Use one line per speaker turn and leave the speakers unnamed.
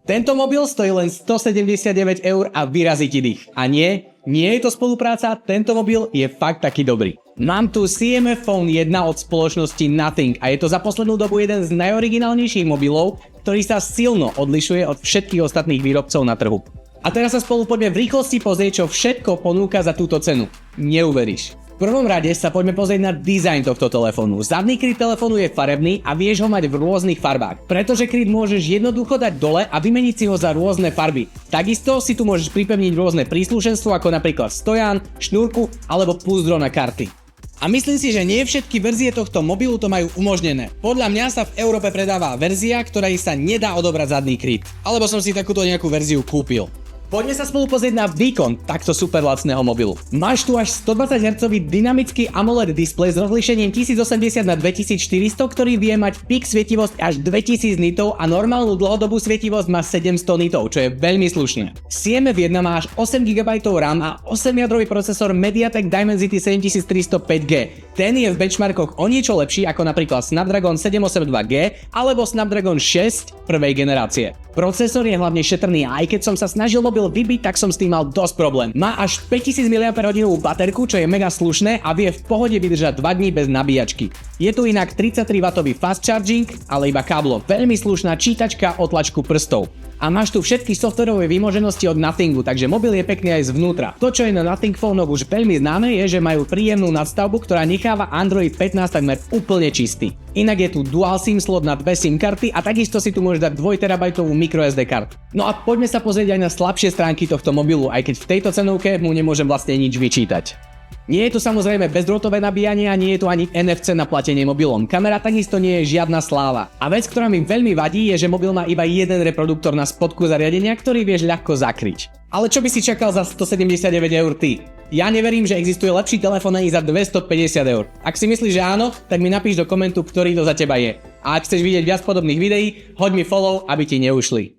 Tento mobil stojí len 179 € a vyrazí ti dých. A nie je to spolupráca, tento mobil je fakt taký dobrý. Mám tu CMF Phone 1 od spoločnosti Nothing a je to za poslednú dobu jeden z najoriginálnejších mobilov, ktorý sa silno odlišuje od všetkých ostatných výrobcov na trhu. A teraz sa spolu poďme v rýchlosti pozrieť, čo všetko ponúka za túto cenu. Neuveríš. V prvom rade sa poďme pozrieť na dizajn tohto telefónu. Zadný kryt telefónu je farebný a vieš ho mať v rôznych farbách. Pretože kryt môžeš jednoducho dať dole a vymeniť si ho za rôzne farby. Takisto si tu môžeš pripevniť rôzne príslušenstvo ako napríklad stojan, šnúrku alebo púzdro na karty. A myslím si, že nie všetky verzie tohto mobilu to majú umožnené. Podľa mňa sa v Európe predáva verzia, ktorej sa nedá odobrať zadný kryt. Alebo som si takúto nejakú verziu kúpil. Poďme sa spolu pozrieť na výkon takto super lacného mobilu. Máš tu až 120 Hz dynamický AMOLED displej s rozlíšením 1080x2400, ktorý vie mať pík svietivosť až 2000 nitov a normálnu dlhodobú svietivosť má 700 nitov, čo je veľmi slušné. CMF1 má až 8 GB RAM a 8-jadrový procesor MediaTek Dimensity 7300 5G. Ten je v benchmarkoch o niečo lepší ako napríklad Snapdragon 782G alebo Snapdragon 6 prvej generácie. Procesor je hlavne šetrný a aj keď som sa snažil mobil vybiť, tak som s tým mal dosť problém. Má až 5000 mAh baterku, čo je mega slušné a vie v pohode vydržať 2 dní bez nabíjačky. Je tu inak 33W fast charging, ale iba káblo. Veľmi slušná čítačka o tlačku prstov. A máš tu všetky softverové výmoženosti od Nothingu, takže mobil je pekný aj zvnútra. To, čo je na Nothing Phone už veľmi známe, je, že majú príjemnú nadstavbu, ktorá necháva Android 15 takmer úplne čistý. Inak je tu dual SIM slot na 2 SIM karty a takisto si tu môžeš dať 2 TB microSD kartu. No a poďme sa pozrieť aj na slabšie stránky tohto mobilu, aj keď v tejto cenovke mu nemôžem vlastne nič vyčítať. Nie je tu samozrejme bezdrôtové nabíjanie a nie je tu ani NFC na platenie mobilom. Kamera takisto nie je žiadna sláva. A vec, ktorá mi veľmi vadí, je, že mobil má iba jeden reproduktor na spodku zariadenia, ktorý vieš ľahko zakryť. Ale čo by si čakal za 179 € ty? Ja neverím, že existuje lepší telefón ani za 250 €. Ak si myslíš, že áno, tak mi napíš do komentu, ktorý to za teba je. A ak chceš vidieť viac podobných videí, hoď mi follow, aby ti neušli.